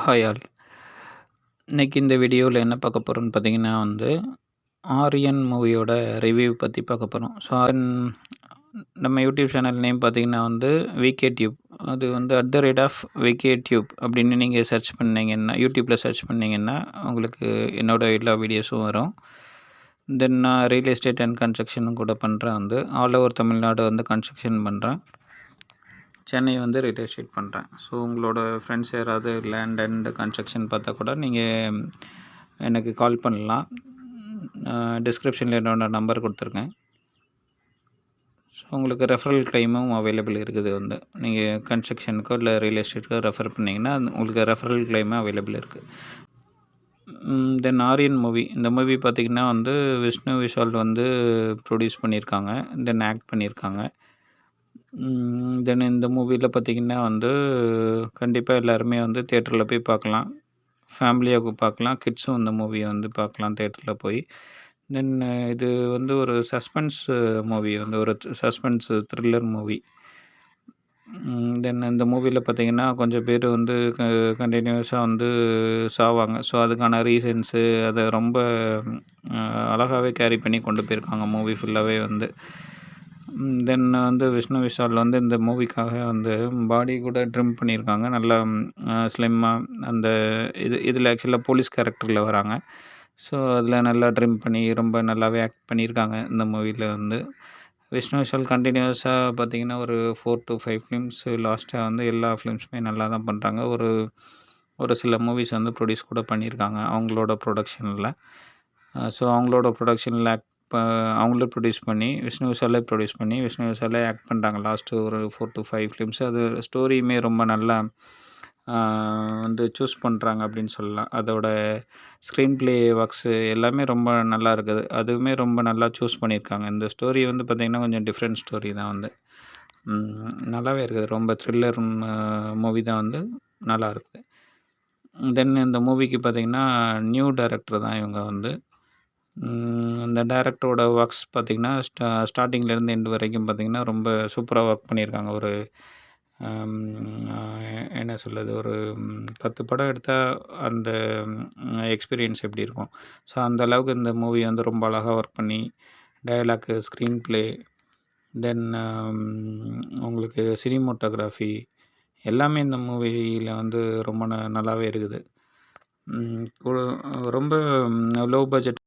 Hi all. இன்னைக்கு இந்த வீடியோவில் என்ன பார்க்க போகிறோம்னு பார்த்தீங்கன்னா ஆரியன் மூவியோட ரிவ்யூ பற்றி பார்க்க போகிறோம். ஸோ நம்ம யூடியூப் சேனல் நேம் பார்த்தீங்கன்னா விகே டியூப். அது @விகே டியூப் அப்படின்னு நீங்கள் சர்ச் பண்ணிங்கன்னா, யூடியூப்பில் சர்ச் பண்ணிங்கன்னா உங்களுக்கு என்னோடய எல்லா வீடியோஸும் வரும். தென் நான் ரியல் எஸ்டேட் அண்ட் கன்ஸ்ட்ரக்ஷனும் கூட பண்ணுறேன். ஆல் ஓவர் தமிழ்நாடு கன்ஸ்ட்ரக்ஷன் பண்ணுறேன். சென்னை ரியல் எஸ்டேட் பண்ணுறேன். ஸோ உங்களோட ஃப்ரெண்ட்ஸ் யாராவது லேண்ட் அண்ட் கன்ஸ்ட்ரக்ஷன் பார்த்தா கூட நீங்கள் எனக்கு கால் பண்ணலாம். டிஸ்கிரிப்ஷனில் என்னோட நம்பர் கொடுத்துருக்கேன். ஸோ உங்களுக்கு ரெஃபரல் கிளைமும் அவைலபிள் இருக்குது. நீங்கள் கன்ஸ்ட்ரக்ஷனுக்கோ இல்லை ரியல் எஸ்டேட்டுக்கோ ரெஃபர் பண்ணிங்கன்னா உங்களுக்கு ரெஃபரல் கிளைமும் அவைலபிள் இருக்குது. தென் ஆரியன் மூவி, இந்த மூவி பார்த்திங்கன்னா விஷ்ணு விஷால் ப்ரொடியூஸ் பண்ணியிருக்காங்க, தென் ஆக்ட் பண்ணியிருக்காங்க. தென் இந்த மூவியில் பார்த்திங்கன்னா கண்டிப்பாக எல்லாருமே தேட்டரில் போய் பார்க்கலாம். ஃபேமிலியாக பார்க்கலாம். கிட்ஸும் இந்த மூவியை பார்க்கலாம் தேட்டரில் போய். தென் இது ஒரு சஸ்பென்ஸ் மூவி, ஒரு சஸ்பென்ஸ் த்ரில்லர் மூவி. தென் இந்த மூவியில் பார்த்திங்கன்னா கொஞ்சம் பேர் கண்டினியூஸாக சாவாங்க. ஸோ அதுக்கான ரீசன்ஸு அதை ரொம்ப அழகாகவே கேரி பண்ணி கொண்டு போயிருக்காங்க மூவி ஃபுல்லாகவே. தென் விஷ்ணு விஷால் இந்த மூவிக்காக பாடி கூட ட்ரிம் பண்ணியிருக்காங்க. நல்லா ஸ்லிம்மாக இதில் ஆக்சுவலாக போலீஸ் கேரக்டரில் வராங்க. ஸோ அதில் நல்லா ட்ரிம் பண்ணி ரொம்ப நல்லாவே ஆக்ட் பண்ணியிருக்காங்க இந்த மூவியில். விஷ்ணு விஷால் கண்டினியூஸாக பார்த்திங்கன்னா ஒரு 4 to 5 ஃபிலிம்ஸ் லாஸ்ட்டாக எல்லா ஃபிலிம்ஸுமே நல்லா தான் பண்ணுறாங்க. ஒரு சில மூவிஸ் ப்ரொடியூஸ் கூட பண்ணியிருக்காங்க அவங்களோட ப்ரொடக்ஷனில். ஸோ அவங்களோட ப்ரொடக்ஷனில் அவங்களே ப்ரொடியூஸ் பண்ணி விஷ்ணு விஷாலே ஆக்ட் பண்ணுறாங்க லாஸ்ட்டு ஒரு 4 to 5 ஃபிலிம்ஸ். அது ஸ்டோரியுமே ரொம்ப நல்லா சூஸ் பண்ணுறாங்க அப்படின்னு சொல்லலாம். அதோட ஸ்க்ரீன் ப்ளே ஒர்க்ஸு எல்லாமே ரொம்ப நல்லா இருக்குது. அதுவுமே ரொம்ப நல்லா சூஸ் பண்ணியிருக்காங்க. இந்த ஸ்டோரி பார்த்திங்கன்னா கொஞ்சம் டிஃப்ரெண்ட் ஸ்டோரி தான். நல்லாவே இருக்குது. ரொம்ப த்ரில்லர் மூவி தான். நல்லா இருக்குது. தென் இந்த மூவிக்கு பார்த்திங்கன்னா நியூ டைரக்டர் தான் இவங்க. இந்த டைரக்டரோட ஒர்க்ஸ் பார்த்திங்கன்னா ஸ்டார்டிங்லேருந்து எண்டு வரைக்கும் பார்த்திங்கன்னா ரொம்ப சூப்பராக ஒர்க் பண்ணியிருக்காங்க. ஒரு என்ன சொல்கிறது, ஒரு 10 படம் எடுத்தால் அந்த எக்ஸ்பீரியன்ஸ் எப்படி இருக்கும். ஸோ அந்த அளவுக்கு இந்த மூவி ரொம்ப அழகாக ஒர்க் பண்ணி டயலாக்கு, ஸ்க்ரீன் ப்ளே, தென் உங்களுக்கு சினிமோட்டோகிராஃபி எல்லாமே இந்த மூவியில் ரொம்ப நல்லாவே இருக்குது. ரொம்ப லோ பட்ஜெட்